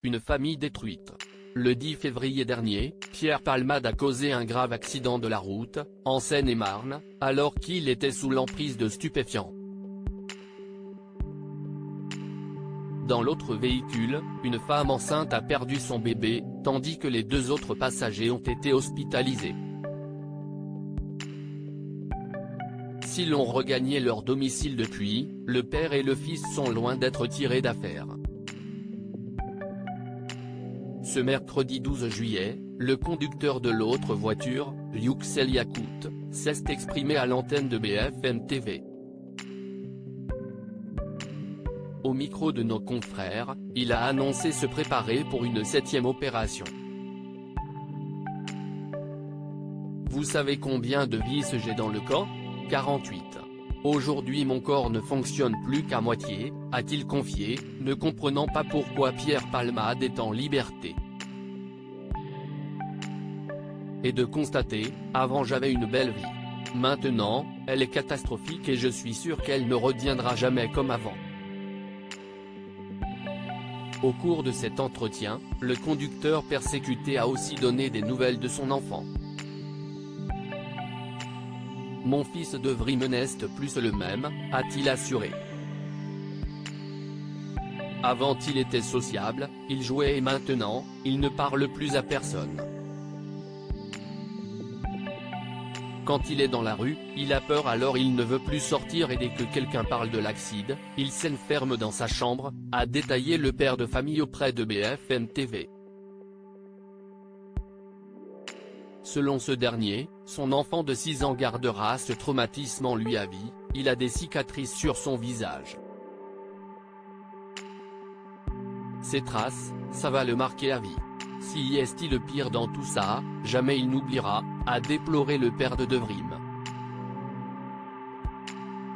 une famille détruite. Le 10 février dernier, Pierre Palmade a causé un grave accident de la route, en Seine-et-Marne, alors qu'il était sous l'emprise de stupéfiants. Dans l'autre véhicule, une femme enceinte a perdu son bébé, tandis que les 2 autres passagers ont été hospitalisés. S'ils ont regagné leur domicile depuis, le père et le fils sont loin d'être tirés d'affaire. Ce mercredi 12 juillet, le conducteur de l'autre voiture, Yüksel Yakut, s'est exprimé à l'antenne de BFM TV. Au micro de nos confrères, il a annoncé se préparer pour une 7e opération. Vous savez combien de vis j'ai dans le corps ? 48. Aujourd'hui mon corps ne fonctionne plus qu'à moitié, a-t-il confié, ne comprenant pas pourquoi Pierre Palmade est en liberté. Et de constater, avant j'avais une belle vie. Maintenant, elle est catastrophique et je suis sûr qu'elle ne reviendra jamais comme avant. Au cours de cet entretien, le conducteur persécuté a aussi donné des nouvelles de son enfant. Mon fils devrait me n'est plus le même, a-t-il assuré. Avant il était sociable, il jouait et maintenant, il ne parle plus à personne. Quand il est dans la rue, il a peur alors il ne veut plus sortir et dès que quelqu'un parle de l'accident, il s'enferme dans sa chambre, a détaillé le père de famille auprès de BFM TV. Selon ce dernier, son enfant de 6 ans gardera ce traumatisme en lui à vie, il a des cicatrices sur son visage. Ces traces, ça va le marquer à vie. Si est-il le pire dans tout ça, jamais il n'oubliera, a déploré le père de Devrim.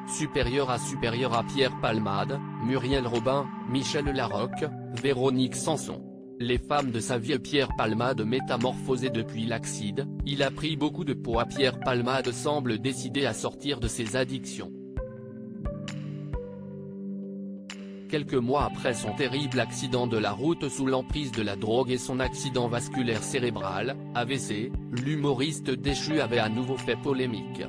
Supérieur à Pierre Palmade, Muriel Robin, Michel Larocque, Véronique Sanson. Les femmes de sa vie. Pierre Palmade métamorphosé depuis l'accident, il a pris beaucoup de poids. Pierre Palmade semble décidé à sortir de ses addictions. Quelques mois après son terrible accident de la route sous l'emprise de la drogue et son accident vasculaire cérébral, AVC, l'humoriste déchu avait à nouveau fait polémique.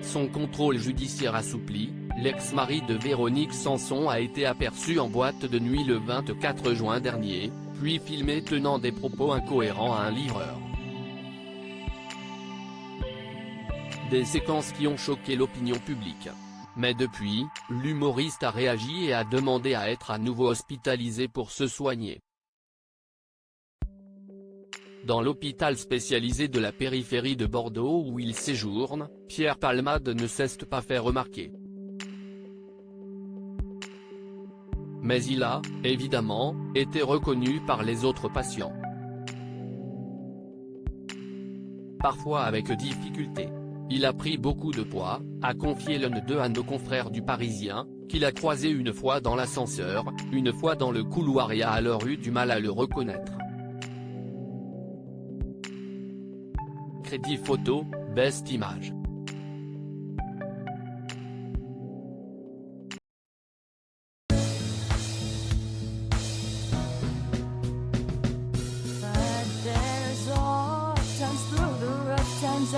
Son contrôle judiciaire assoupli, l'ex-mari de Véronique Sanson a été aperçu en boîte de nuit le 24 juin dernier, puis filmé tenant des propos incohérents à un livreur. Des séquences qui ont choqué l'opinion publique. Mais depuis, l'humoriste a réagi et a demandé à être à nouveau hospitalisé pour se soigner. Dans l'hôpital spécialisé de la périphérie de Bordeaux où il séjourne, Pierre Palmade ne s'est pas fait remarquer. Mais il a, évidemment, été reconnu par les autres patients. Parfois avec difficulté. Il a pris beaucoup de poids, a confié l'un d'eux à nos confrères du Parisien, qu'il a croisé une fois dans l'ascenseur, une fois dans le couloir et a alors eu du mal à le reconnaître. Crédit photo, Best Image. But there's all times through the rough times